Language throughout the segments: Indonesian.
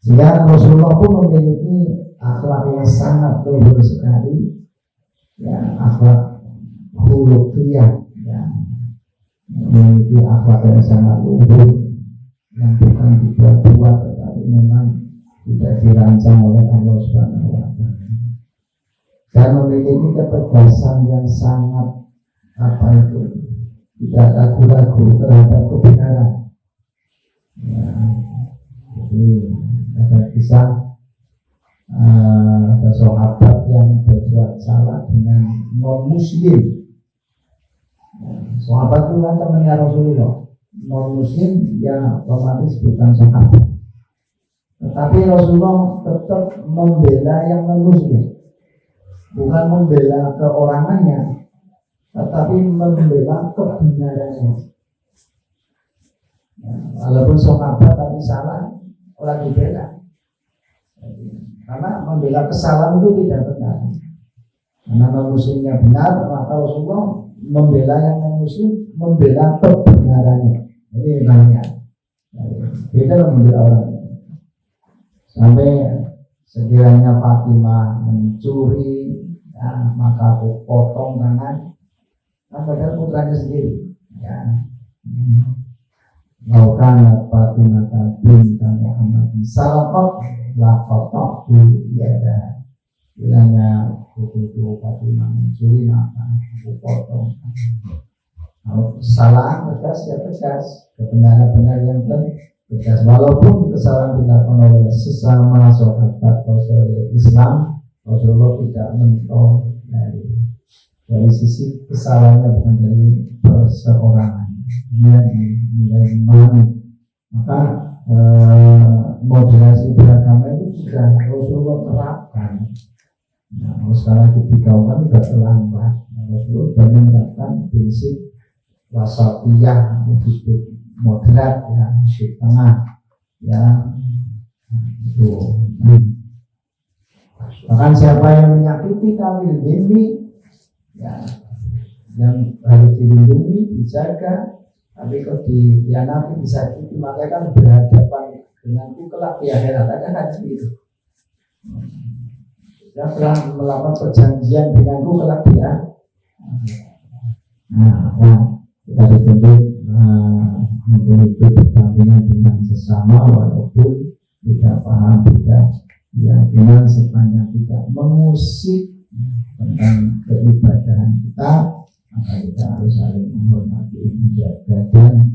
Sehingga Rasulullah pun memiliki akhlak yang sangat luhur sekali, ya, akhlak khuluqiyah, ya, memiliki akhlak yang sangat luhur yang bukan dibuat-buat tetapi memang tidak dirancang oleh Allah Subhanahu wa Ta'ala, dan memiliki ketegasan yang sangat tidak ragu-ragu terhadap kebenaran. Ya, jadi ada kisah ada sahabat yang berbuat salah dengan non muslim. Sahabat itu kan temannya Rasulullah, non muslim ya otomatis bukan sahabat, tetapi Rasulullah tetap membela yang non muslim, bukan membela keorangannya, tetapi membela kebenarannya. Walaupun sahabat tapi salah, orang dibela. Karena membela kesalahan itu tidak benar. Karena non muslimnya benar, maka Rasulullah membela yang non muslim, membela kebenarannya. Ini banyak. Beda membela orang. Sampai sekiranya Fatimah mencuri, ya, maka aku potong tangan. Kan padahal putranya sendiri. Ya. Laukan Fatimah bintan Muhammad salafat laqatak yada. Bilanya putu Fatimah mencuri maka aku potong. Kalau kesalahan tegas ya tegas, kebenaran benar yang tegas. Walaupun kesalahan dilakukan oleh sesama sahabat Rasul Islam, Rasulullah tidak mentok dari sisi kesalahannya, bukan dari perseorangan. Dia nilai iman. Maka moderasi beragama itu sudah Rasulullah terapkan. Nah, sekarang digaungkan tidak terlambat. Rasulullah sudah menerapkan prinsip wasatiyah, hidup moderat, ya, di tengah, ya, itu. Bahkan siapa yang menyakiti kami ini, ya, yang harus dilindungi, dijaga. Tapi kalau dihianati, disakiti, maka kan berhadapan denganku kelak di akhirat. Kan seperti itu. Dia telah melakukan perjanjian denganku kelak di akhirat. Nah, kita dituntut untuk hidup berdampingan dengan sesama walaupun tidak paham, tidak keyakinan, sepanjang tidak mengusik tentang keibadahan kita. Maka kita harus saling menghormati, menjaga dan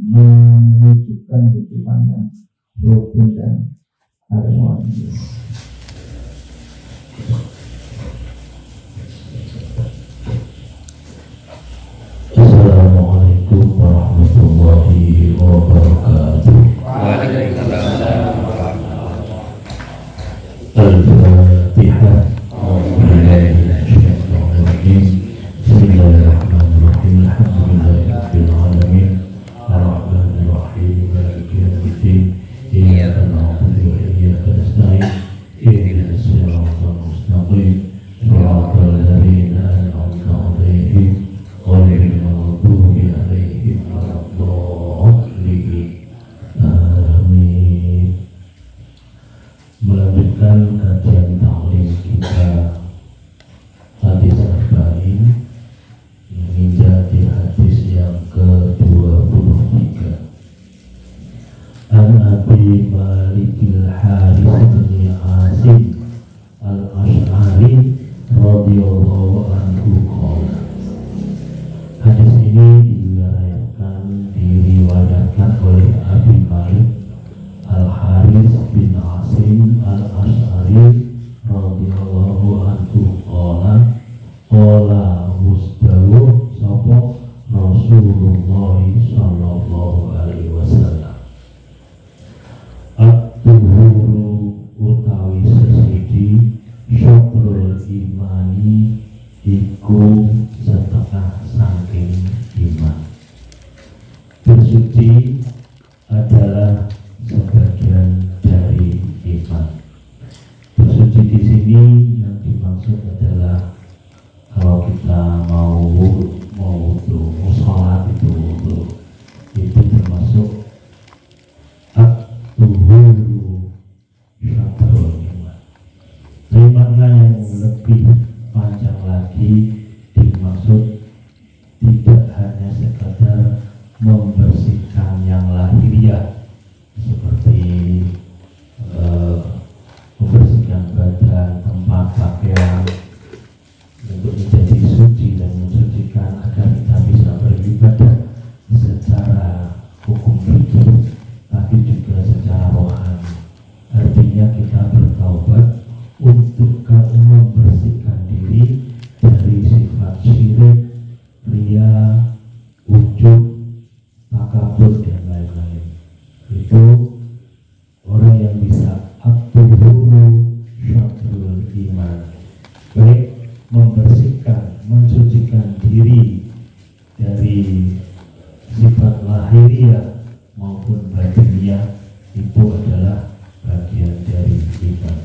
mewujudkan kehidupan yang rukun dan harmonis. Assalamualaikum warahmatullahi wabarakatuh. Waalaikumsalam warahmatullahi wabarakatuh. Al-Fatihah. Bismillahirrahmanirrahim. Alhamdulillahirabbil alamin. Arrahmanir rahim. Maliki yaumiddin. Iyyaka na'budu wa iyyaka nasta'in. Ihdinas siratal mustaqim. Shiratal ladzina an'amta 'alaihim ghairil maghdubi 'alaihim waladdallin. Amin. Melanjutkan kajian ta'lim kita hadis arba'in, menginjak di hadis yang ke-23. An Abi Malik al-Harith bin Asim al-Ash'ari radhiyallahu anhu qala. Hadis ini diriwayatkan oleh Abi Malik al-Harith bin Asim al-Ash'ari radhiyallahu anhu qala musdawu sapa Rasulullah sallallahu alaihi wasallam. At-tuhuru utawi sesidi syatrul imani iku setengah saking iman. Bersuci adalah sebagian dari iman. Bersuci di sini yang dimaksud adalah kalau kita mau sholat itu termasuk at-tuhuru diri dari sifat lahiriah maupun batiniah itu adalah bagian dari iman.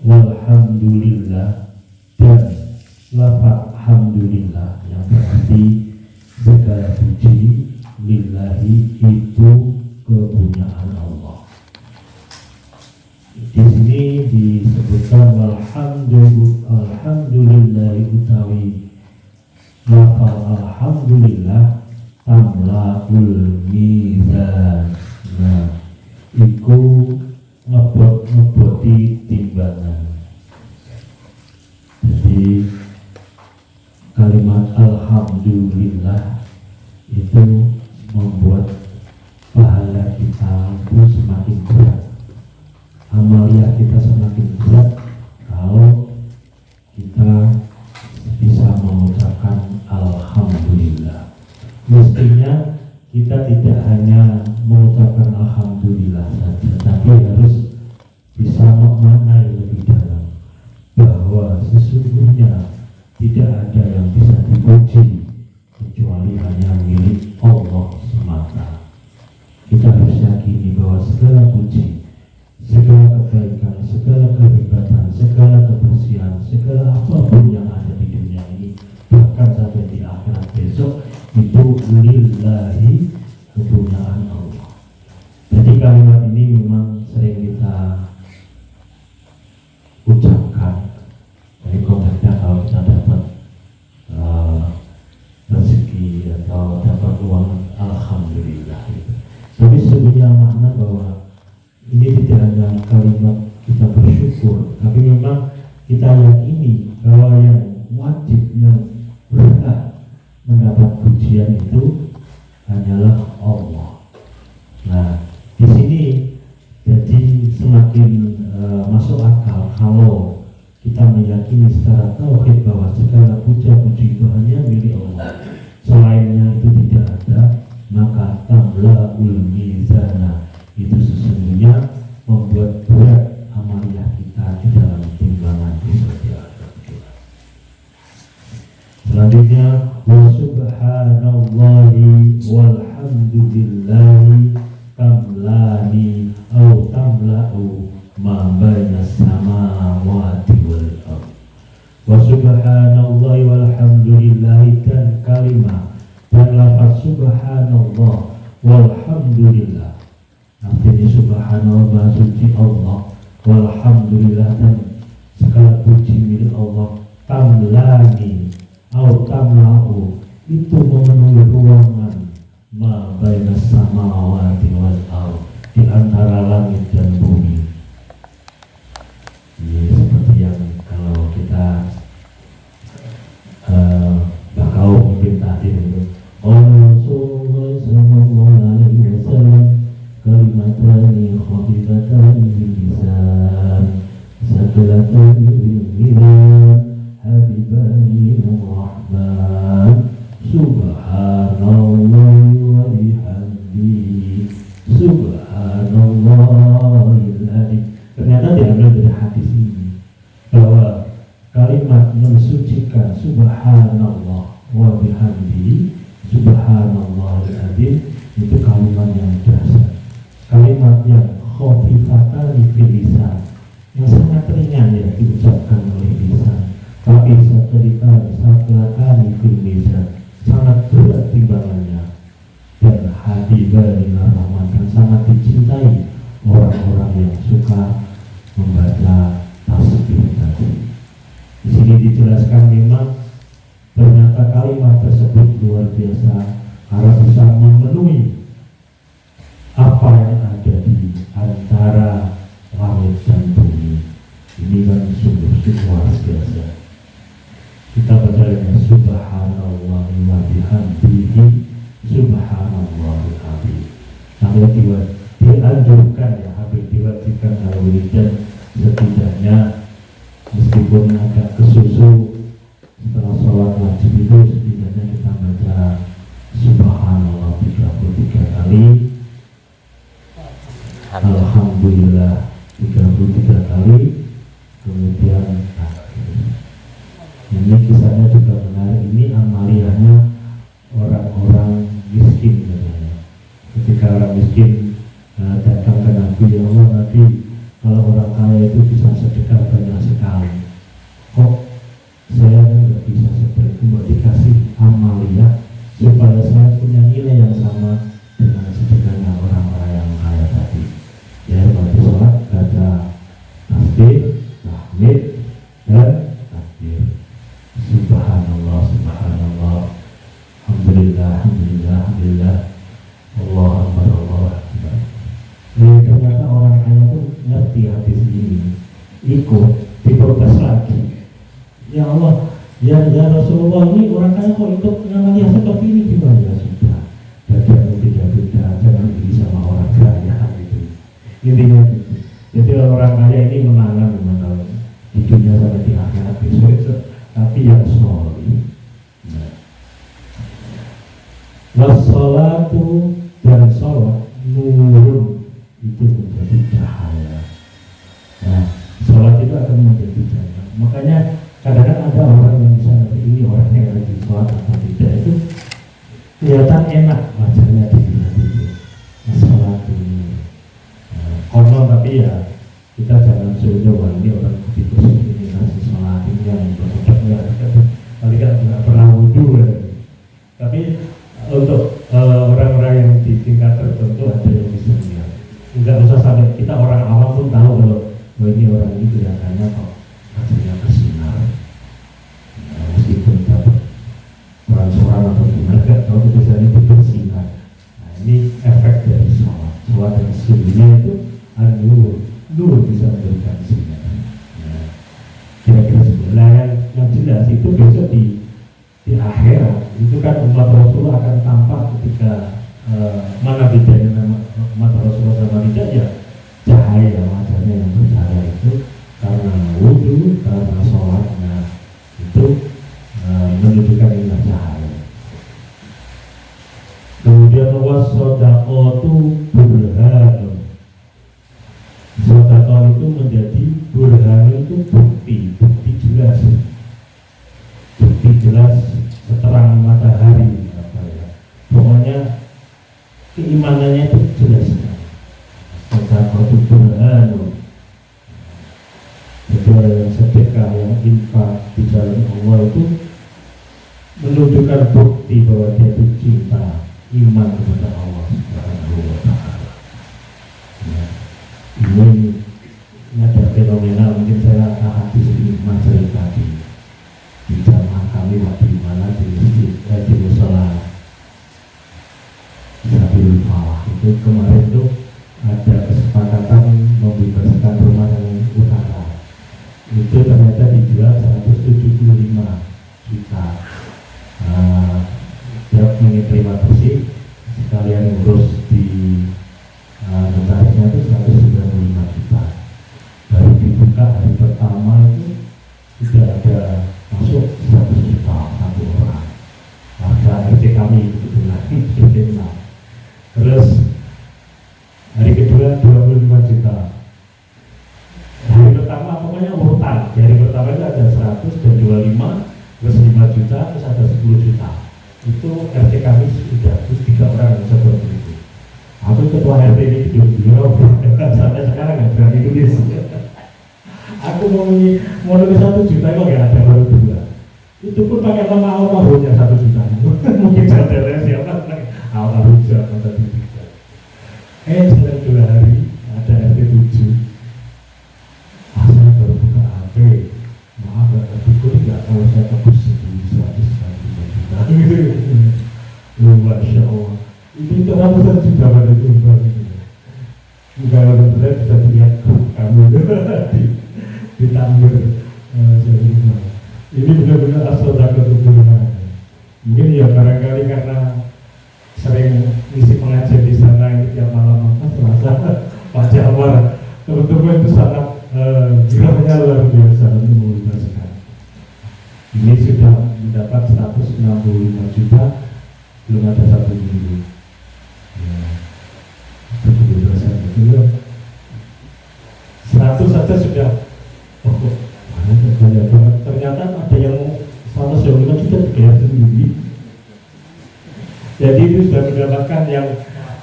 Walhamdulillah, dan lafaz alhamdulillah yang berarti segala puji lillahi itu kepunyaan Allah. Di sini disebutkan alhamdulillah utawi lafaz alhamdulillah tamlaul mizan. Nah, iku ngeboti timbangan. Jadi kalimat alhamdulillah itu membuat pahala kita itu semakin berat, amalia kita semakin berat kalau kita bisa mengucapkan alhamdulillah. Mestinya kita tidak hanya mengucapkan alhamdulillah saja, tapi harus bisa memaknai lebih dalam bahwa sesungguhnya tidak ada yang bisa dipuji kecuali hanya milik Allah semata. Kita harus yakini bahwa segala puji, segala kebaikan, segala kehebatan, segala kebersihan, segala apapun yang ada di dunia ini, bahkan sampai di akhirat besok, itu lillahi, kepunyaan Allah. Jadi kalimat ini memang sering kita ucapkan dari konteksnya kalau kita dapat rezeki atau dapat uang, alhamdulillah gitu. Tapi sebenarnya makna bahwa ini tidak hanya kalimat kita bersyukur, tapi memang kita yakini bahwa yang wajib, yang berhak mendapat pujian itu hanyalah Allah. Nah, di sini jadi semakin masuk akal kalau kita meyakini secara tauhid bahwa segala puja-puji itu hanya milik Allah. Selainnya itu tidak ada, maka tamlaul mizana itu sesungguhnya membuat berat amalia kita di dalam timbangan besok di akhirat. Selanjutnya wa subhanallahi walhamdulillahi tamlani au tamla'u ma baina samawati wal ardh. Wa subhanallahi walhamdulillahi, dan kalimat dan lafaz subhanallah walhamdulillah, artinya subhanallah maha suci Allah, walhamdulillah dan segala puji milik Allah, tamlani au tamla'u itu memenuhi ruangan ma baina samawati wal ardh, di antara langit dan bumi. Ini seperti yang kalau kita bakal mungkin tadi itu Rasulullah sallallahu alaihi wasallam kalimatani khafifatani bil lisan sakilatani bil mizan habibani rahman subhanallah wa bihamdihi subhanallahil adzim. Ternyata diambil dari hadis ini bahwa kalimat mensucikan subhanallah wa bihamdihi subhanallahil adzim itu kalimat yang dasar, kalimat yang khafifatani fil lisan, yang sangat ringan ya diucapkan oleh lisan, tapi sakilatani fil mizan, sangat berat timbangannya, dan habibani rahman, dan sangat dicintai orang-orang yang suka membaca tasbih tadi. Di sini dijelaskan memang ternyata kalimat tersebut luar biasa karena bisa memenuhi apa yang ada di antara langit dan bumi. Ini kan sungguh-sungguh luar biasa. Kita baca dengan subhanallah wa bihamdihi subhanallahil adzim. Sampai dianjurkan ya, hampir diwajibkan kalau wiridan setidaknya meskipun agak kesusu setelah sholat wajib itu setidaknya kita baca subhanallah 33 kali, alhamdulillah 33 kali, kemudian ini kisahnya juga menarik. Ini amaliyahnya orang-orang miskin katanya. Ketika orang miskin datang ke Nabi, ya Allah Nabi, kalau orang kaya itu bisa sedekah banyak sekali, kok saya nggak bisa seperti itu, mau dikasih amaliyah supaya saya punya nilai yang sama dengan sedekahnya orang-orang yang kaya tadi. Ya, berarti sholat baca tasbih, tahmid, dan takbir. Subhanallah, subhanallah, alhamdulillah, alhamdulillah, alhamdulillah, Allah Akbar, Allah Akbar. Ternyata orang kaya itu ngerti hadis ini, ikut diprotes lagi. Ya Allah, ya Rasulullah, ini orang kaya kok ikut ngamaliyah seperti ini, gimana? Ya sudah, bagianmu beda-beda, jangan iri sama orang kaya gitu. Intinya gitu. Jadi orang kaya ini menangan memang di dunia sama di akhirat besok, tapi yang sholih. Nah, wassalatu, dan sholat nurun, itu menjadi cahaya. Nah, sholat itu akan menjadi cahaya. Makanya kadang-kadang ada orang yang bisa ngerti ini orang yang lagi sholat atau tidak, itu kelihatan enak wajahnya dilihat itu. Sholat ini konon, tapi ya kita jangan seujuh, wah ini orang begitu ini ngasih sholat ini yang bersedekah, kali kan nggak pernah wudhu ya. Tapi untuk orang-orang yang di tingkat tertentu ada yang bisa lihat. Nggak usah sampai kita orang awam pun tahu kalau ini orang ini kelihatannya kok wajahnya bersinar. Nah, meskipun dapat orang-orang atau gimana, nggak tahu tulisannya itu bersinar. Nah, ini efek dari sholat. Sholat yang sesungguhnya itu nur bisa memberikan sinar. Nah, kira-kira sebenarnya yang jelas itu besok di akhirat itu kan umat Rasulullah akan tampak ketika mana bedanya umat Rasulullah sama tidak, ya cahaya wajahnya yang bercahaya itu karena wudhu, karena sholatnya itu menunjukkan ini cahaya. Kemudian was-shadaqatu burhanun. Sedekah itu menjadi burhan, itu bukti jelas, bukti jelas seterang matahari, apa ya, pokoknya keimanannya itu jelas. Sedekah itu burhanun. Jadi yang sedekah, yang infak di jalan Allah itu menunjukkan bukti bahwa dia itu cinta, iman kepada Allah Subhanahu wa Ta'ala. Ya. Ini ada fenomena, mungkin saya hadis ini materi tadi di jamaah kami waktu mana di masjid di musola Sabil Falah itu kemarin tuh ada kesepakatan membebaskan rumah yang utara, itu ternyata dijual 175 juta. Dia ingin terima bersih sekalian ngurus di notarisnya itu 195 juta. Baru dibuka hari pertama itu sudah ada masuk 100 juta satu orang. Harga RT kami kebetulan RT 6. Terus hari kedua 25 juta. Hari pertama pokoknya urutan. Hari pertama itu ada 100 dan 25, terus 5 juta, terus ada 10 juta. Itu RT kami sudah 3 orang yang seperti itu. Aku ketua RT ini video sampai sekarang nggak berani tulis. Aku mau nulis 1 juta kok nggak ada, baru 2. Itu pun pakai nama almarhumnya 1 juta. Mungkin catatnya siapa? Almarhumnya kata tidak. Setelah 2 hari ada RT 7. Saya baru buka HP. Maaf, dukun nggak tahu saya tebus sendiri 195 juta. Masya Allah. Itu ratusan juta pada jumlah itu. Bukan benar bisa dilihat kamu di Tanggir. Ini benar-benar as-shadaqah burhan. Mungkin ya barangkali karena sering ngisi pengajian di sana ini tiap malam Selasa Pak Jamar, teman-teman itu sangat geraknya luar biasa, luar sekali. Ini sudah mendapat 165 juta, belum ada 1 minggu. Ya, itu kebebasan itu 100 saja sudah. Oh, banyak banget. Ternyata ada yang bayar sendiri. Jadi itu sudah mendapatkan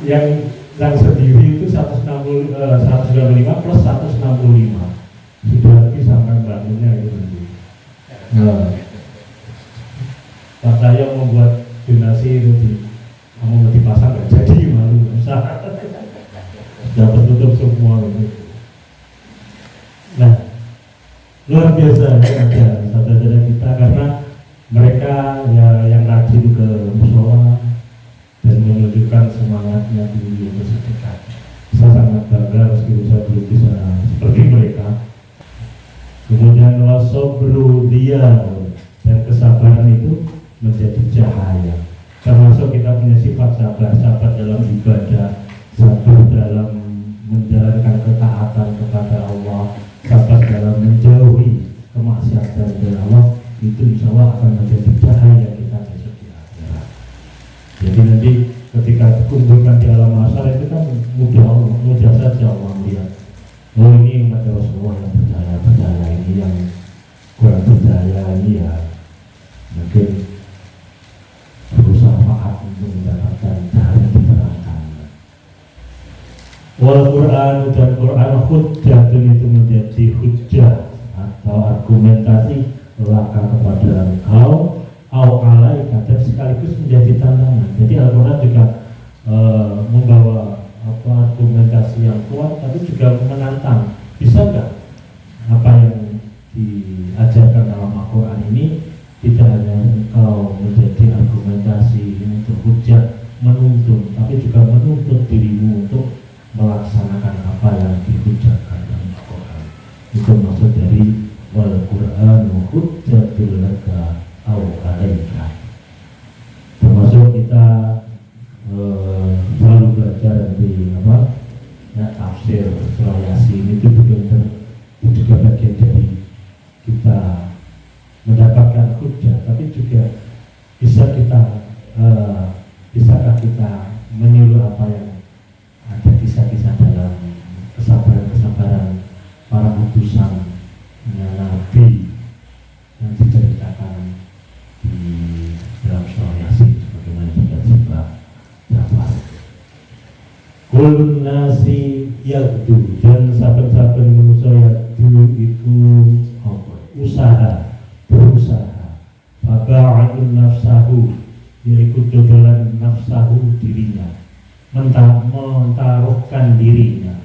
yang sendiri itu 125 plus 165 sudah lebih sampai bangunnya itu nanti. Pak saya membuat donasi itu kamu dipasang nggak jadi malu usah dapat tutup semua itu. Nah, luar biasa ya ada saudara-saudara kita karena mereka ya yang rajin ke musola dan menunjukkan semangatnya di sedekah. Saya sangat bangga meskipun saya belum bisa seperti mereka. Kemudian wasobru dia dan kesabaran itu menjadi cahaya. Termasuk kita punya sifat sabar dalam ibadah, sabar dalam menjalankan ketaatan kepada Allah, sabar dalam menjauhi kemaksiatan dari Allah. Itu insya Allah akan menjadi cahaya kita besok di akhirat. Jadi nanti ketika dikumpulkan di alam mahsyar itu kan mudah saja Allah melihat. Oh ini umat Rasulullah yang percaya ini yang kurang percaya ini ya mungkin berusaha faat untuk mendapatkan cahaya yang diterangkan. Wal Quran dan Quran hujjatun itu menjadi hujjah atau argumentasi laka kepada engkau au alaika dan sekaligus menjadi tantangan. Jadi Al-Quran juga membawa argumentasi yang kuat tapi juga menantang. Bisa nggak apa yang diajarkan dalam Al-Quran ini tidak hanya engkau menjadi argumentasi untuk hujah menuntun, tapi juga menuntut dirimu untuk melaksanakan apa yang dihujahkan dalam Al-Quran. Itu maksud dari wal Qur'anu hujjatul laka au alaika. Termasuk kita selalu belajar di tafsir surah Yasin itu juga bagian dari kita mendapatkan hujjah, tapi juga bisakah kita meniru apa yang ada kisah-kisah dalam kesabaran para utusan Nabi yang diceritakan di dalam surah Yasin sebagaimana kita coba dapat. Kulun nasi yagdu dan saben-saben manusia yagdu itu berusaha faba'atun nafsahu yaitu dodolan nafsahu dirinya mentaruhkan dirinya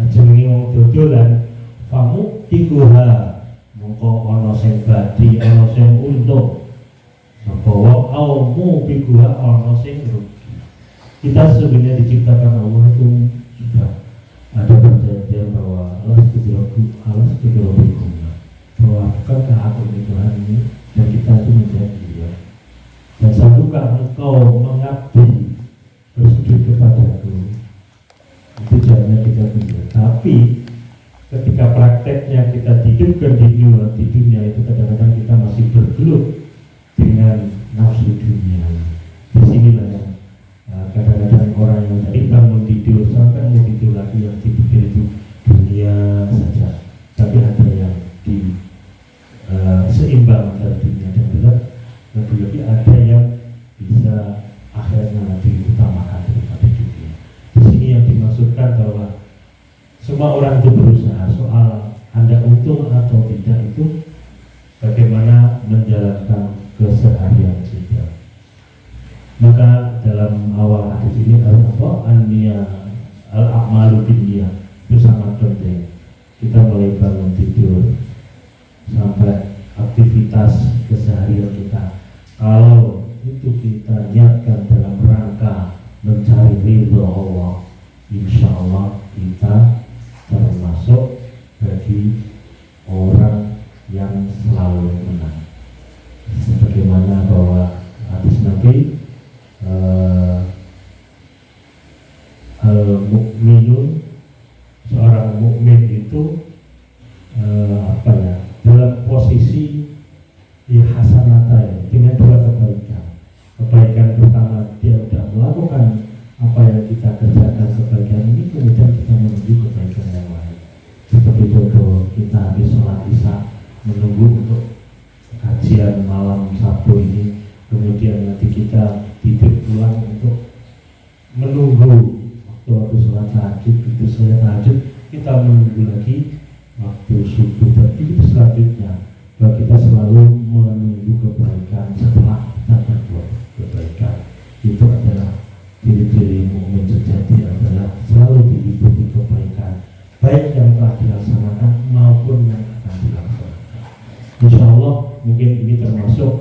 jenenge wong dodolan famu tikuha mongko ana sing badi ana sing untung sapa wa aumu tikuha ana sing rugi. Kita sebenarnya diciptakan Allah itu sudah ada perjanjian bahwa Allah setuju bahwa bukankah aku ini Tuhan ini dan kita itu menjadi dia dan satukan engkau mengabdi bersujud kepadaku. Itu jalannya kita punya. Tapi ketika prakteknya kita hidupkan di dunia itu kadang-kadang kita masih bergelut dengan nafsu dunia. Di sinilah yang kadang-kadang orang yang tadi bangun tidur sampai mau tidur lagi yang dipikir itu dunia saja. Tapi ada yang seimbang antara dunia dan berat, lebih-lebih ada yang bisa akhirnya diutamakan daripada dunia. Di sini yang dimaksudkan bahwa semua orang itu berusaha, soal Anda untung atau tidak itu bagaimana menjalankan keseharian kita. Maka dalam awal hadis ini al-a'malu binniyah itu sangat penting. Kita mulai bangun tidur sampai aktivitas keseharian kita, kalau itu kita niatkan dalam rangka mencari ridho Allah, insya Allah kita termasuk bagi orang yang selalu menang. Sebagaimana bahwa hadis Nabi al-mu'minun, seorang mukmin itu dalam posisi hasanata dengan dua kebaikan pertama dia sudah melakukan apa yang kita kerjakan kebaikan ini, kemudian kita menuju kebaikan yang lain. Seperti contoh kita habis sholat isya menunggu untuk kajian malam Sabtu ini, kemudian nanti kita tidur pulang untuk menunggu waktu sholat tahajud, itu sholat tahajud kita menunggu lagi waktu subuh. Tapi itu selanjutnya bahwa kita selalu menunggu kebaikan setelah kita berbuat kebaikan. Itu adalah ciri-ciri mukmin sejati, adalah selalu diliputi kebaikan, baik yang telah dilaksanakan maupun yang akan dilaksanakan. Insya Allah mungkin ini termasuk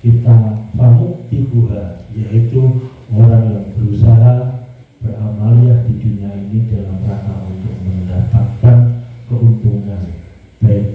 kita famuktihuha, yaitu orang yang berusaha beramaliyah di dunia ini dalam rangka untuk mendapatkan keuntungan baik